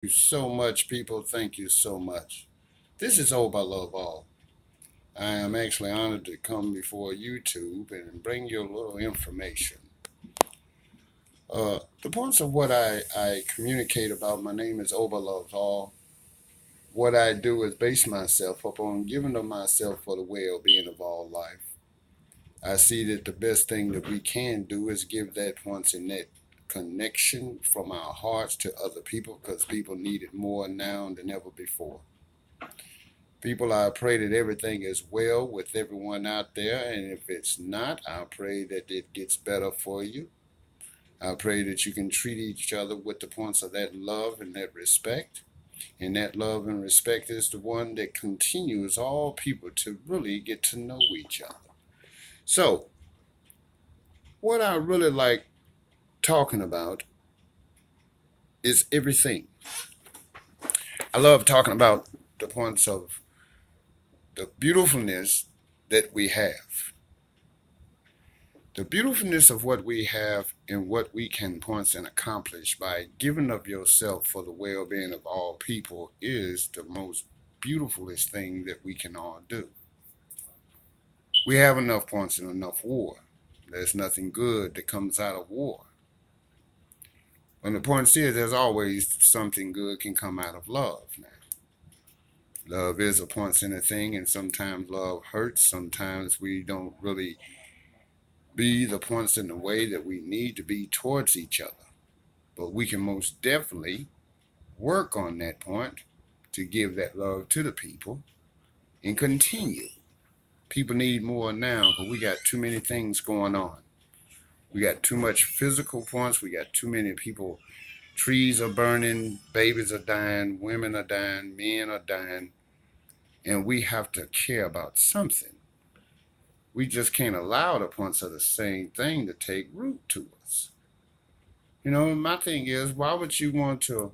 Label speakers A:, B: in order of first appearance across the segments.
A: You so much, people. Thank you so much. This is Hope I Love All. I am actually honored to come before YouTube and bring you a little information. The points of what I communicate about, my name is Oba Loves All. What I do is base myself upon giving of myself for the well being of all life. I see that the best thing that we can do is give that once in that connection from our hearts to other people because people need it more now than ever before. People, I pray that everything is well with everyone out there. And if it's not, I pray that it gets better for you. I pray that you can treat each other with the points of that love and that respect. And that love and respect is the one that continues all people to really get to know each other. So, what I really like talking about is everything. I love talking about the points of the beautifulness that we have. The beautifulness of what we have and what we can point and accomplish by giving of yourself for the well being of all people is the most beautifulest thing that we can all do. We have enough points and enough war. There's nothing good that comes out of war. And the point is, there's always something good can come out of love. Now, love is a point in a thing, and sometimes love hurts. Sometimes we don't really be the points in the way that we need to be towards each other. But we can most definitely work on that point to give that love to the people and continue. People need more now, but we got too many things going on. We got too much physical points. We got too many people. Trees are burning, babies are dying, women are dying, men are dying, and we have to care about something. We just can't allow the points of the same thing to take root to us. My thing is, why would you want to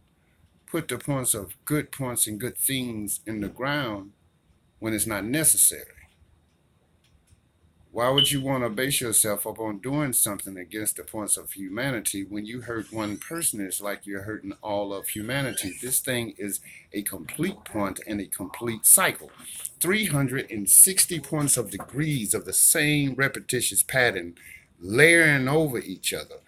A: put the points of good points and good things in the ground when it's not necessary? Why would you want to base yourself up on doing something against the points of humanity when you hurt one person? It's like you're hurting all of humanity. This thing is a complete point and a complete cycle. 360 points of degrees of the same repetitious pattern layering over each other.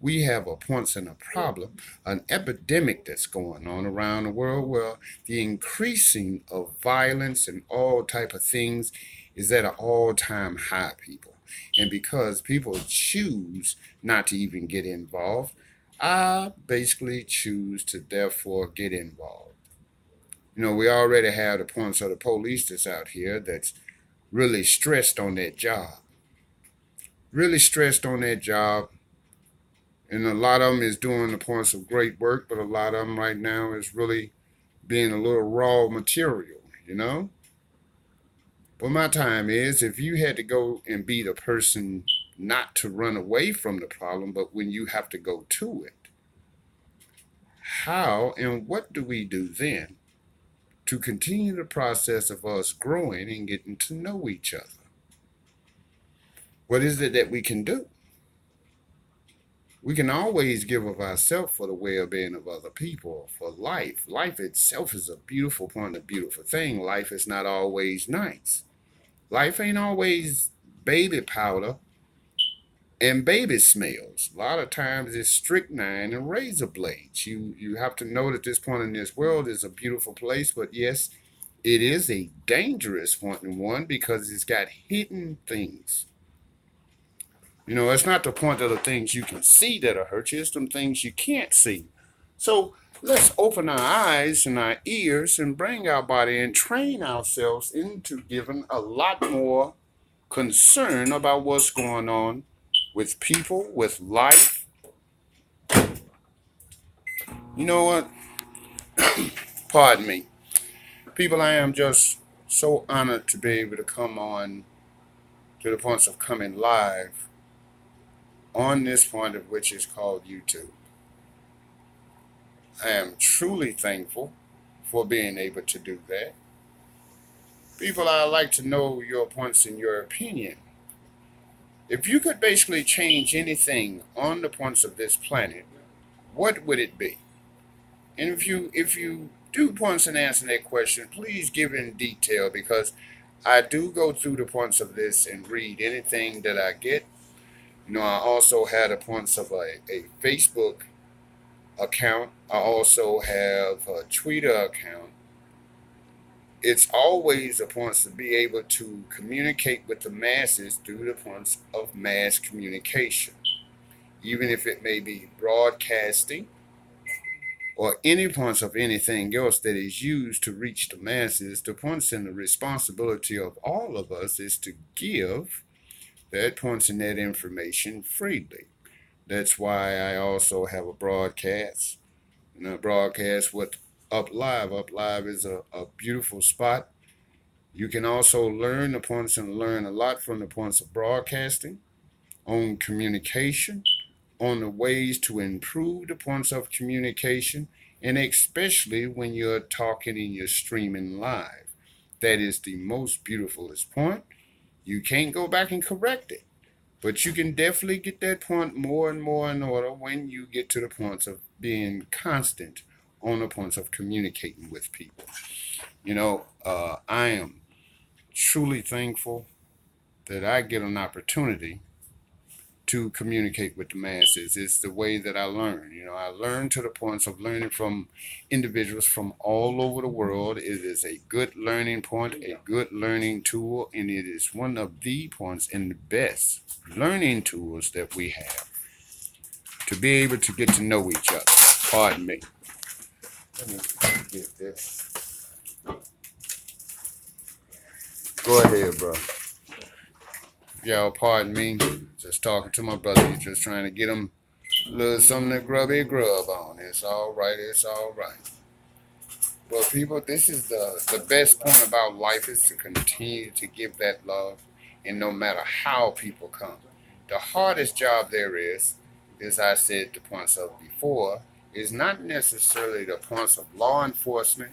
A: We have a points and a problem, an epidemic that's going on around the world where the increasing of violence and all type of things is at an all-time high, people. And because people choose not to even get involved, I basically choose to therefore get involved. We already have the points of the police that's out here that's really stressed on that job. Really stressed on that job. And a lot of them is doing the points of great work, but a lot of them right now is really being a little raw material. But my time is if you had to go and be the person not to run away from the problem, but when you have to go to it, how and what do we do then to continue the process of us growing and getting to know each other? What is it that we can do? We can always give of ourselves for the well-being of other people, for life. Life itself is a beautiful point, a beautiful thing. Life is not always nice. Life ain't always baby powder and baby smells. A lot of times it's strychnine and razor blades. You have to know that this point in this world is a beautiful place, but yes, it is a dangerous one because it's got hidden things. It's not the point of the things you can see that'll hurt you, it's them things you can't see. So let's open our eyes and our ears and bring our body and train ourselves into giving a lot more concern about what's going on with people, with life. You know what? Pardon me. People, I am just so honored to be able to come on to the points of coming live on this point of which is called YouTube. I am truly thankful for being able to do that. People, I like to know your points and your opinion. If you could basically change anything on the points of this planet, what would it be? And if you do points and answer that question, please give it in detail because I do go through the points of this and read anything that I get. I also had a points of a Facebook account. I also have a Twitter account. It's always a points to be able to communicate with the masses through the points of mass communication, even if it may be broadcasting or any points of anything else that is used to reach the masses. The points and the responsibility of all of us is to give that points and that information freely. That's why I also have a broadcast, and I broadcast with Up Live. Up Live is a beautiful spot. You can also learn the points and learn a lot from the points of broadcasting on communication, on the ways to improve the points of communication, and especially when you're talking and you're streaming live. That is the most beautifulest point. You can't go back and correct it, but you can definitely get that point more and more in order when you get to the points of being constant on the points of communicating with people. I am truly thankful that I get an opportunity to communicate with the masses. It's the way that I learn. I learn to the points of learning from individuals from all over the world. It is a good learning point, a good learning tool, and it is one of the points and the best learning tools that we have to be able to get to know each other. Pardon me. Let me get this. Go ahead, bro. Y'all, pardon me. Just talking to my brother. He's just trying to get him a little something to grubby grub on. It's all right. It's all right. But people, this is the best point about life is to continue to give that love, and no matter how people come. The hardest job there is, as I said the points of before, is not necessarily the points of law enforcement.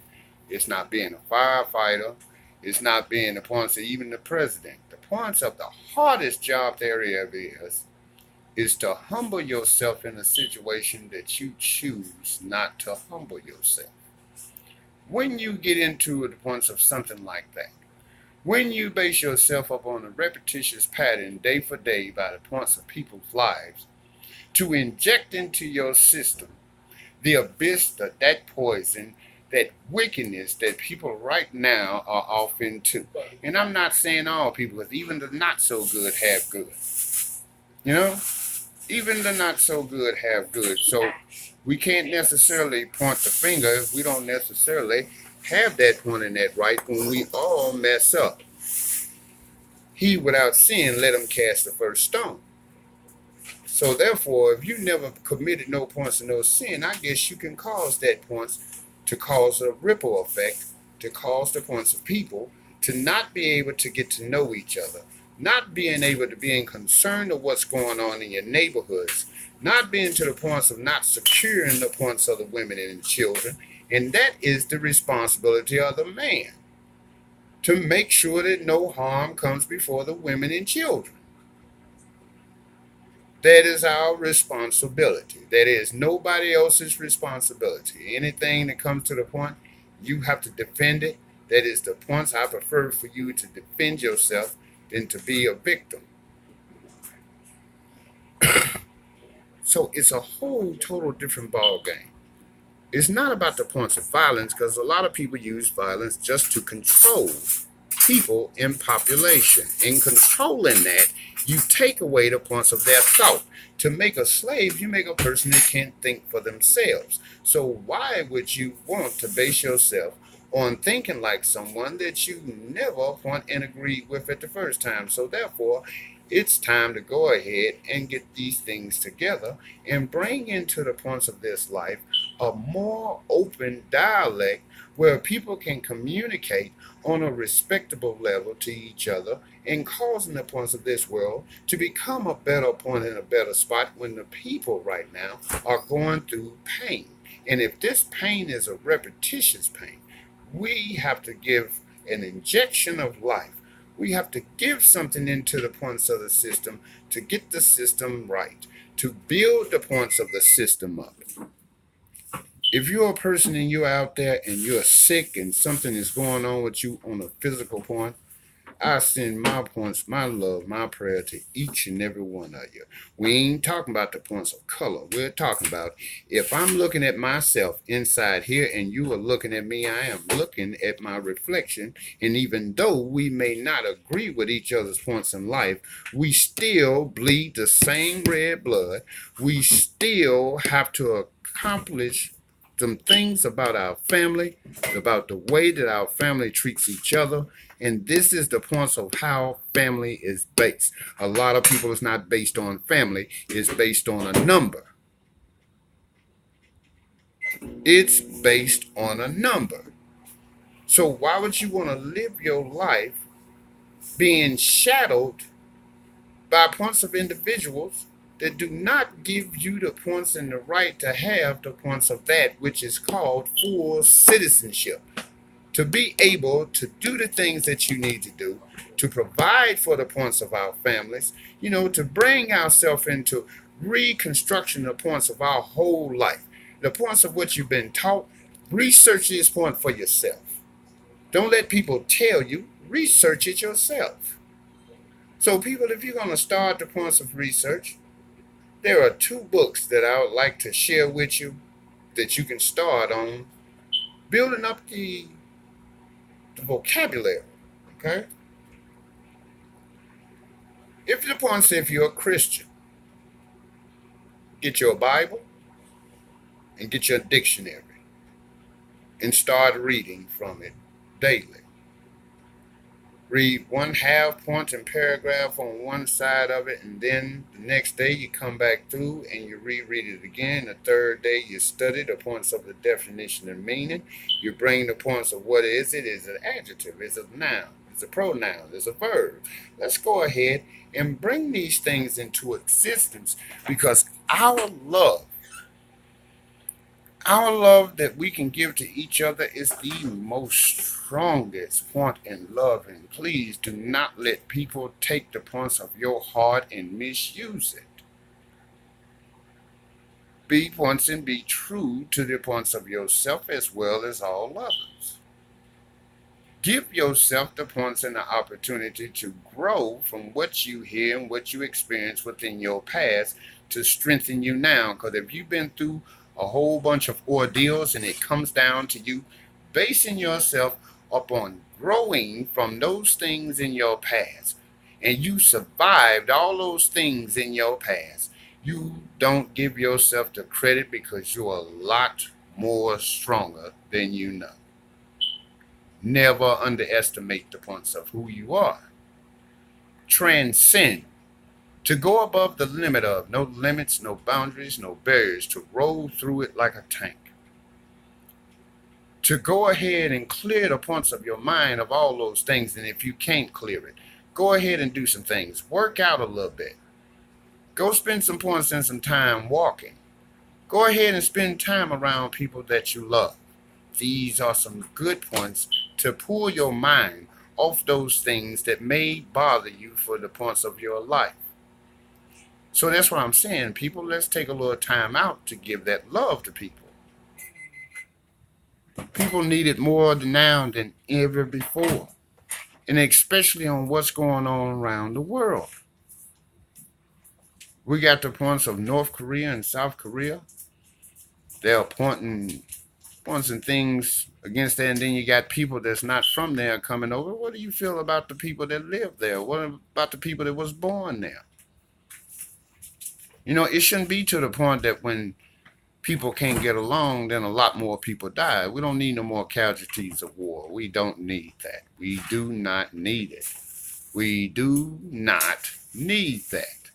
A: It's not being a firefighter. It's not being the points of even the president. The points of the hardest job there ever is to humble yourself in a situation that you choose not to humble yourself. When you get into the points of something like that, when you base yourself up on a repetitious pattern day for day by the points of people's lives, to inject into your system the abyss, that poison, that wickedness that people right now are off into. And I'm not saying all people, because even the not so good have good. You know? Even the not so good have good. So we can't necessarily point the finger if we don't necessarily have that point and that right when we all mess up. He without sin, let him cast the first stone. So therefore, if you never committed no points and no sin, I guess you can cause that points to cause a ripple effect, to cause the points of people to not be able to get to know each other, not being able to be concerned of what's going on in your neighborhoods, not being to the points of not securing the points of the women and the children. And that is the responsibility of the man, to make sure that no harm comes before the women and children. That is our responsibility. That is nobody else's responsibility. Anything that comes to the point, you have to defend it. That is the points I prefer for you to defend yourself than to be a victim. So it's a whole total different ball game. It's not about the points of violence, because a lot of people use violence just to control people in population. In controlling that, you take away the points of their thought. To make a slave, you make a person that can't think for themselves. So why would you want to base yourself on thinking like someone that you never want and agreed with at the first time? So therefore, it's time to go ahead and get these things together and bring into the points of this life a more open dialect where people can communicate on a respectable level to each other, and causing the points of this world to become a better point and a better spot when the people right now are going through pain. And if this pain is a repetitious pain, we have to give an injection of life. We have to give something into the points of the system to get the system right, to build the points of the system up. If you're a person and you're out there and you're sick and something is going on with you on a physical point, I send my points, my love, my prayer to each and every one of you. We ain't talking about the points of color. We're talking about if I'm looking at myself inside here and you are looking at me, I am looking at my reflection. And even though we may not agree with each other's points in life, we still bleed the same red blood. We still have to accomplish some things about our family, about the way that our family treats each other. And this is the points of how family is based. A lot of people, it's not based on family, it's based on a number. It's based on a number. So why would you want to live your life being shadowed by points of individuals that do not give you the points and the right to have the points of that which is called full citizenship? To be able to do the things that you need to do, to provide for the points of our families, to bring ourselves into reconstruction of the points of our whole life, the points of what you've been taught. Research this point for yourself. Don't let people tell you, research it yourself. So, people, if you're going to start the points of research, there are two books that I would like to share with you that you can start on building up the vocabulary. Okay? If you're a Christian, get your Bible and get your dictionary and start reading from it daily. Read one half point and paragraph on one side of it, and then the next day you come back through and you reread it again. The third day you study the points of the definition and meaning. You bring the points of what is it? Is it an adjective? Is it a noun? It's a pronoun. It's a verb. Let's go ahead and bring these things into existence, because our love that we can give to each other is the most strongest point in love. And please do not let people take the points of your heart and misuse it. Be points and be true to the points of yourself as well as all others. Give yourself the points and the opportunity to grow from what you hear and what you experience within your past to strengthen you now. Because if you've been through a whole bunch of ordeals and it comes down to you basing yourself upon growing from those things in your past, and you survived all those things in your past, you don't give yourself the credit, because you're a lot more stronger than you know. Never underestimate the points of who you are. Transcend. To go above the limit of no limits, no boundaries, no barriers, to roll through it like a tank. To go ahead and clear the points of your mind of all those things, and if you can't clear it, go ahead and do some things. Work out a little bit. Go spend some points and some time walking. Go ahead and spend time around people that you love. These are some good points to pull your mind off those things that may bother you for the points of your life. So that's what I'm saying. People, let's take a little time out to give that love to people. People need it more now than ever before. And especially on what's going on around the world. We got the points of North Korea and South Korea. They're pointing things against that, and then you got people that's not from there coming over. What do you feel about the people that live there? What about the people that was born there? It shouldn't be to the point that when people can't get along, then a lot more people die. We don't need no more casualties of war. We don't need that. We do not need it. We do not need that.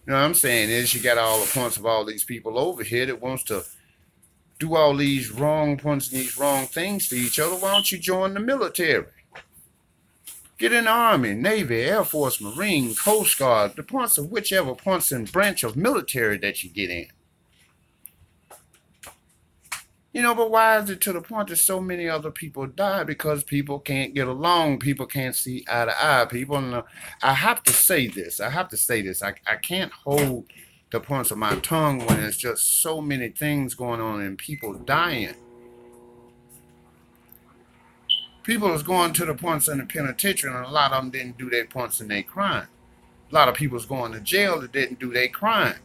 A: What I'm saying is, you got all the points of all these people over here that wants to do all these wrong points and these wrong things to each other. Why don't you join the military? Get in the Army, Navy, Air Force, Marine, Coast Guard, the points of whichever points and branch of military that you get in. But why is it to the point that so many other people die? Because people can't get along. People can't see eye to eye. People, I have to say this. I can't hold the points of my tongue when there's just so many things going on and people dying. People is going to the points in the penitentiary, and a lot of them didn't do their points in their crime. A lot of people's going to jail that didn't do their crime.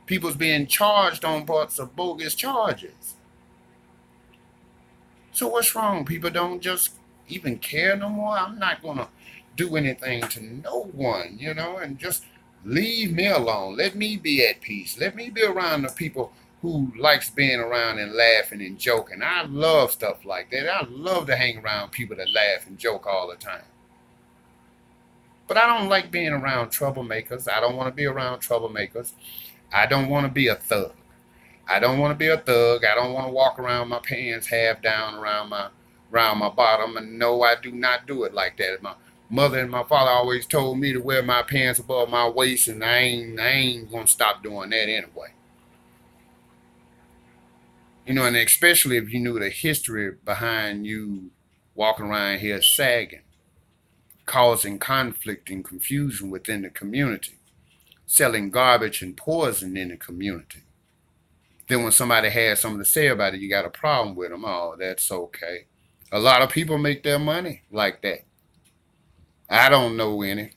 A: People's being charged on parts of bogus charges. So what's wrong? People don't just even care no more. I'm not gonna do anything to no one, and just leave me alone. Let me be at peace. Let me be around the people who likes being around and laughing and joking. I love stuff like that. I love to hang around people that laugh and joke all the time. But I don't like being around troublemakers. I don't want to be around troublemakers. I don't want to be a thug. I don't want to be a thug. I don't want to walk around my pants half down around my bottom. And no, I do not do it like that. My mother and my father always told me to wear my pants above my waist, and I ain't gonna stop doing that anyway. And especially if you knew the history behind you walking around here sagging, causing conflict and confusion within the community, selling garbage and poison in the community. Then when somebody has something to say about it, you got a problem with them. Oh, that's okay. A lot of people make their money like that. I don't know any.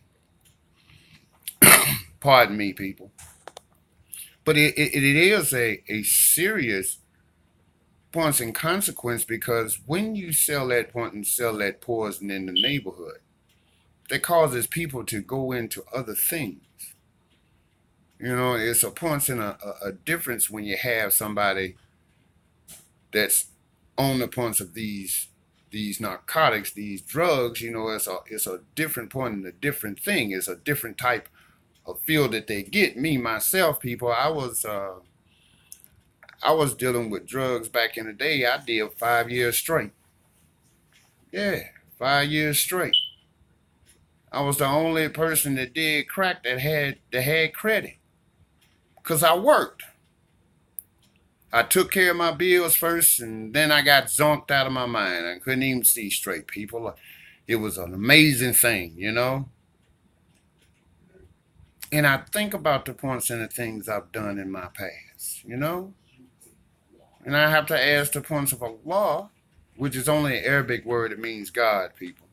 A: Pardon me, people. But it is a serious points and consequence, because when you sell that point and sell that poison in the neighborhood, that causes people to go into other things. It's a points and a difference when you have somebody that's on the points of these narcotics, these drugs. It's a different point and a different thing. It's a different type of feel that they get. Me myself, people, I was dealing with drugs back in the day. I did 5 years straight. Yeah, 5 years straight. I was the only person that did crack that had credit, because I worked. I took care of my bills first, and then I got zonked out of my mind. I couldn't even see straight, people. It was an amazing thing. And I think about the points and the things I've done in my past. And I have to ask the points of Allah, which is only an Arabic word that means God, people.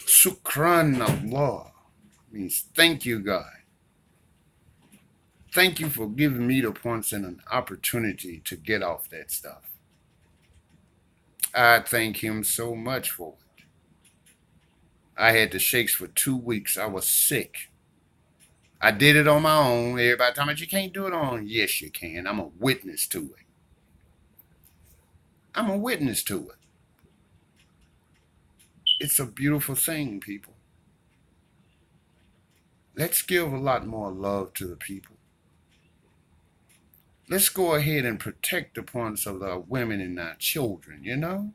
A: Shukran Allah means thank you, God. Thank you for giving me the points and an opportunity to get off that stuff. I thank him so much for it. I had the shakes for 2 weeks. I was sick. I did it on my own. Everybody telling me you can't do it on. Yes, you can. I'm a witness to it. I'm a witness to it. It's a beautiful thing, people. Let's give a lot more love to the people. Let's go ahead and protect the points of the women and our children.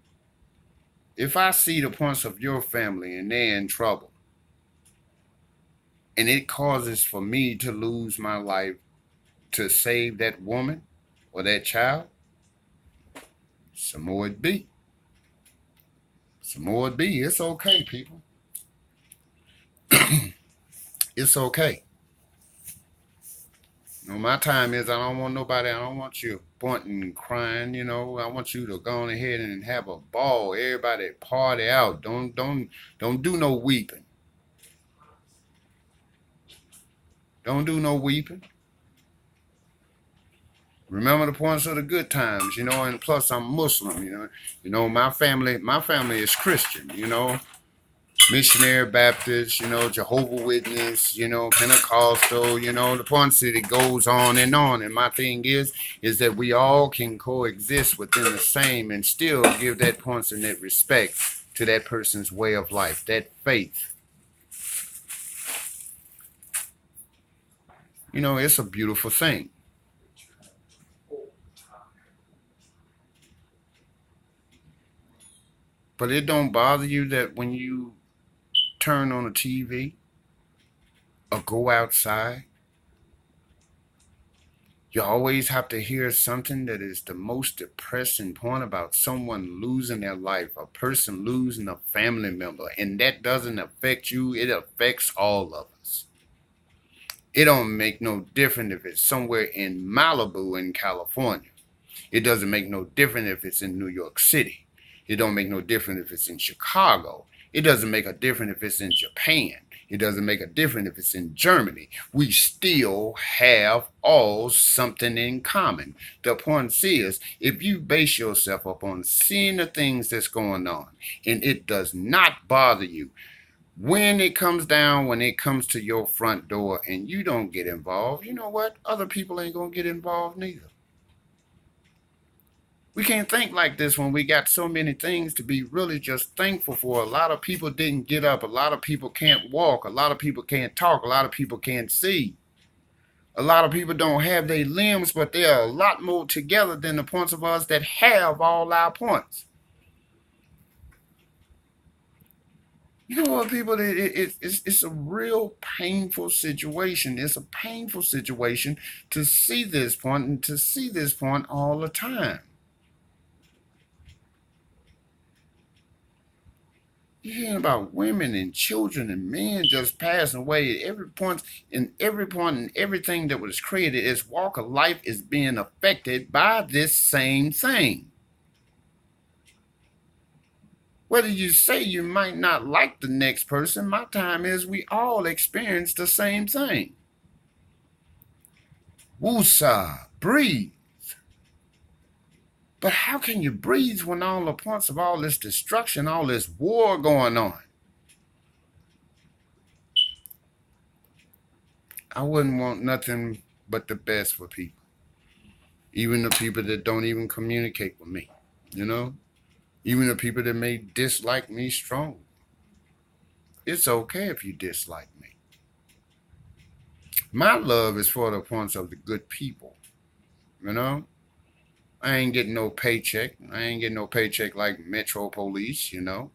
A: If I see the points of your family and they're in trouble, and it causes for me to lose my life to save that woman or that child, some more it be. Some more it be. It's okay, people. It's okay. My time is, I don't want nobody, I don't want you pointing and crying. I want you to go on ahead and have a ball. Everybody party out. Don't do no weeping. Don't do no weeping. Remember the points of the good times, and plus I'm Muslim. My family is Christian. Missionary Baptist, Jehovah Witness, Pentecostal, the points that it goes on. And my thing is that we all can coexist within the same and still give that points and that respect to that person's way of life, that faith. It's a beautiful thing. But it don't bother you that when you turn on the TV or go outside, you always have to hear something that is the most depressing point about someone losing their life, a person losing a family member, and that doesn't affect you, it affects all of us. It don't make no difference if it's somewhere in Malibu in California. It doesn't make no difference if it's in New York City. It don't make no difference if it's in Chicago. It doesn't make a difference if it's in Japan. It doesn't make a difference if it's in Germany. We still have all something in common. The point is, if you base yourself up on seeing the things that's going on and it does not bother you, when it comes down, when it comes to your front door and you don't get involved, you know what? Other people ain't going to get involved neither. We can't think like this when we got so many things to be really just thankful for. A lot of people didn't get up. A lot of people can't walk. A lot of people can't talk. A lot of people can't see. A lot of people don't have their limbs, but they are a lot more together than the points of us that have all our points. You know what, people? It's a real painful situation. It's a painful situation to see this point and to see this point all the time. You're hearing about women and children and men just passing away at every point and everything that was created. Its walk of life is being affected by this same thing. Whether you say you might not like the next person, my time is we all experience the same thing. Woosah, breathe. But how can you breathe when all the points of all this destruction, all this war going on? I wouldn't want nothing but the best for people. Even the people that don't even communicate with me, you know? Even the people that may dislike me strong. It's okay if you dislike me. My love is for the points of the good people, you know? I ain't getting no paycheck. I ain't getting no paycheck like Metro Police, you know?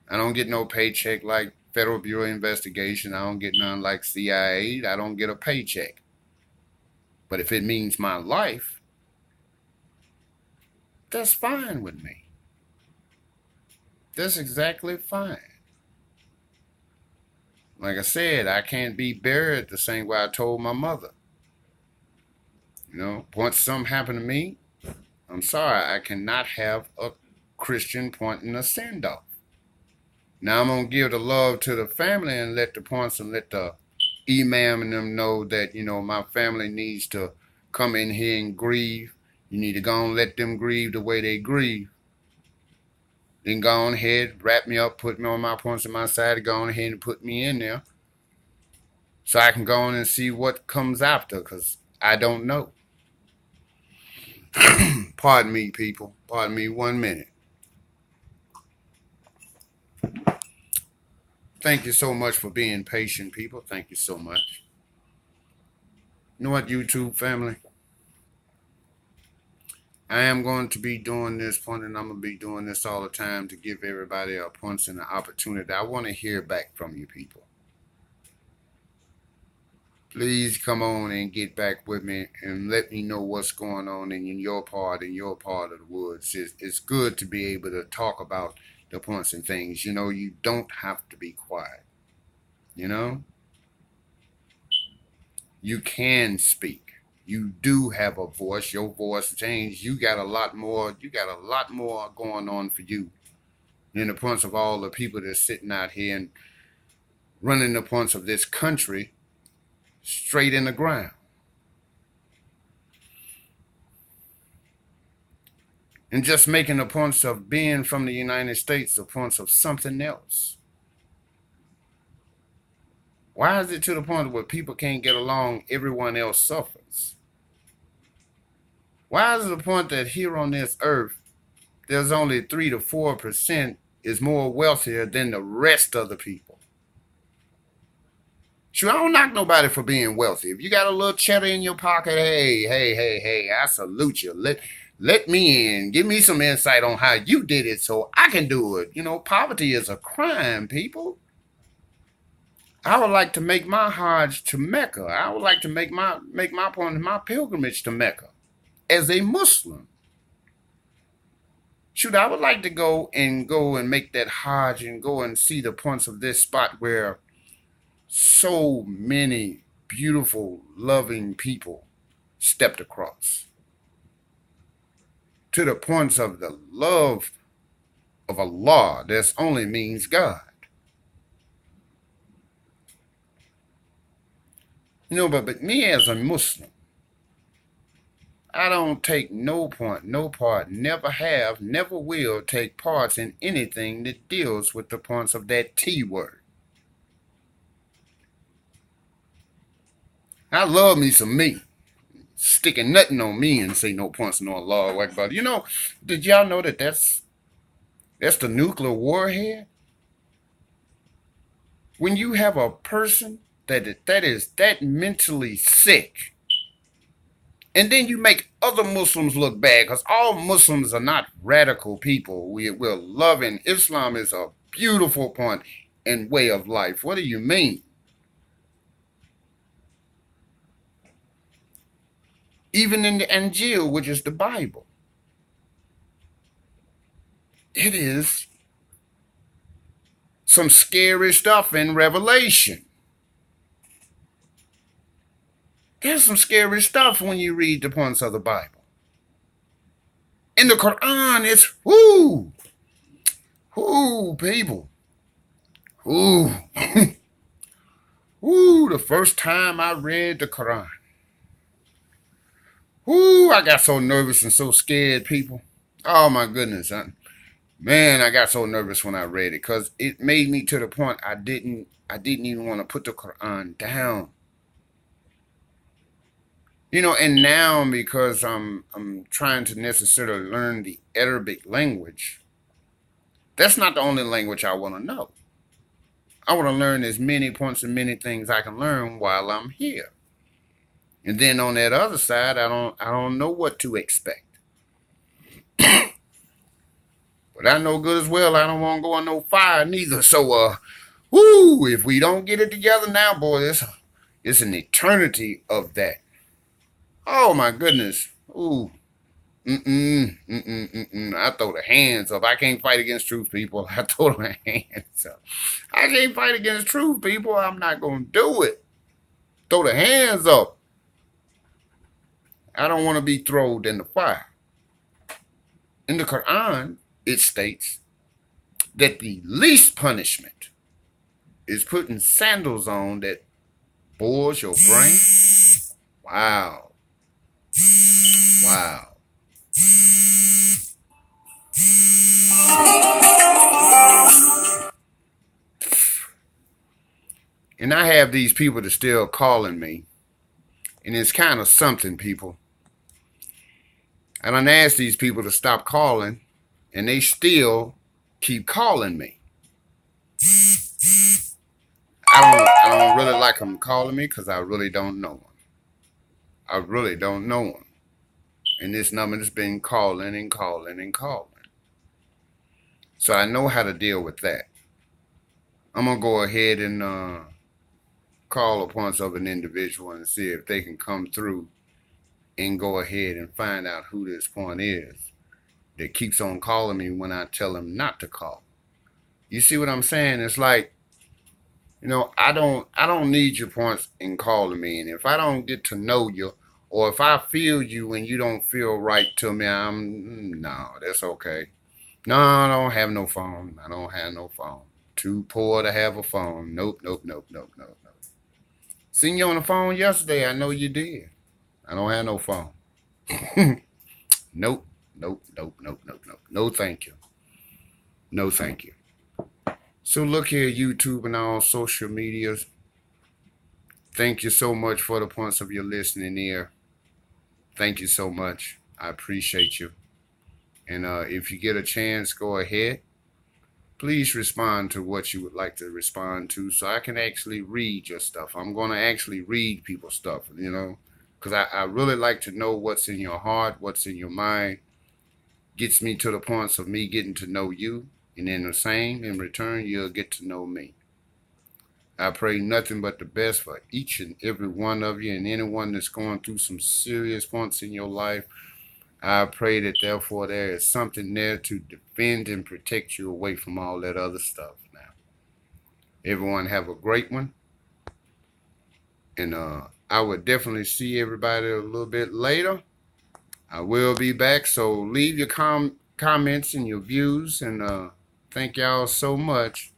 A: I don't get no paycheck like Federal Bureau of Investigation. I don't get none like CIA. I don't get a paycheck. But if it means my life, that's fine with me. That's exactly fine. Like I said, I can't be buried the same way I told my mother. You know, once something happened to me, I'm sorry, I cannot have a Christian pointing a send off. Now I'm gonna give the love to the family and let the points and let the imam and them know that, you know, my family needs to come in here and grieve. You need to go and let them grieve the way they grieve. Then go on ahead, wrap me up, put me on my points on my side, go on ahead and put me in there. So I can go on and see what comes after, because I don't know. Pardon me, people. Pardon me 1 minute. Thank you so much for being patient, people. Thank you so much. You know what, YouTube family? I am going to be doing this point, and I'm going to be doing this all the time to give everybody a punch and an opportunity. I want to hear back from you people. Please come on and get back with me and let me know what's going on in your part of the woods. It's good to be able to talk about the points and things. You know, you don't have to be quiet. You know, you can speak. You do have a voice. Your voice changed. You got a lot more. You got a lot more going on for you than the points of all the people that's sitting out here and running the points of this country straight in the ground. And just making the points of being from the United States the points of something else. Why is it to the point where people can't get along, everyone else suffers? Why is it the point that here on this earth, there's only 3 to 4% is more wealthier than the rest of the people? Sure, I don't knock nobody for being wealthy. If you got a little cheddar in your pocket, hey, I salute you. Let me in. Give me some insight on how you did it so I can do it. You know, poverty is a crime, people. I would like to make my Hajj to Mecca. I would like to make my point, my pilgrimage to Mecca as a Muslim. Shoot, I would like to go and make that Hajj and go and see the points of this spot where so many beautiful, loving people stepped across to the points of the love of Allah that only means God. But me as a Muslim, I don't take no part, never have, never will take parts in anything that deals with the points of that T word. I love me some me. Sticking nothing on me and say no points no Allah Akbar. Did y'all know that that's the nuclear warhead? When you have a person that is that mentally sick, and then you make other Muslims look bad, because all Muslims are not radical people. We're loving. Islam is a beautiful point and way of life. What do you mean? Even in the Injil, which is the Bible, it is some scary stuff in Revelation. There's some scary stuff when you read the points of the Bible. In the Quran, it's people. The first time I read the Quran. I got so nervous and so scared, people. Oh my goodness, man, I got so nervous when I read it because it made me to the point I didn't even want to put the Quran down. And now because I'm trying to necessarily learn the Arabic language, that's not the only language I want to know. I want to learn as many points and many things I can learn while I'm here. And then on that other side, I don't know what to expect. But I know good as well I don't want to go on no fire neither. So if we don't get it together now, boy, it's an eternity of that. Oh my goodness. I throw the hands up. I can't fight against truth, people. I throw the hands up. I can't fight against truth, people. I'm not going to do it. Throw the hands up. I don't want to be thrown in the fire. In the Quran, it states that the least punishment is putting sandals on that bores your brain. Wow. And I have these people that still calling me. And it's kind of something, people. And I asked these people to stop calling, and they still keep calling me. I don't really like them calling me because I really don't know them. I really don't know them. And this number has been calling and calling and calling. So I know how to deal with that. I'm going to go ahead and call upon of an individual and see if they can come through and go ahead and find out who this point is that keeps on calling me when I tell them not to call. You see what I'm saying? It's like, I don't need your points in calling me. And if I don't get to know you, or if I feel you and you don't feel right to me, no, that's okay. No, I don't have no phone. I don't have no phone. Too poor to have a phone. Nope. Seen you on the phone yesterday. I know you did. I don't have no phone. Nope. No, thank you. No, thank you. So look here, YouTube and all social medias. Thank you so much for the points of your listening ear. Thank you so much. I appreciate you. And if you get a chance, go ahead. Please respond to what you would like to respond to so I can actually read your stuff. I'm going to actually read people's stuff, because I really like to know what's in your heart, what's in your mind. Gets me to the points of me getting to know you. And in the same, in return, you'll get to know me. I pray nothing but the best for each and every one of you and anyone that's going through some serious points in your life. I pray that therefore there is something there to defend and protect you away from all that other stuff now. Everyone have a great one. And I will definitely see everybody a little bit later. I will be back, so leave your comments and your views, and thank y'all so much.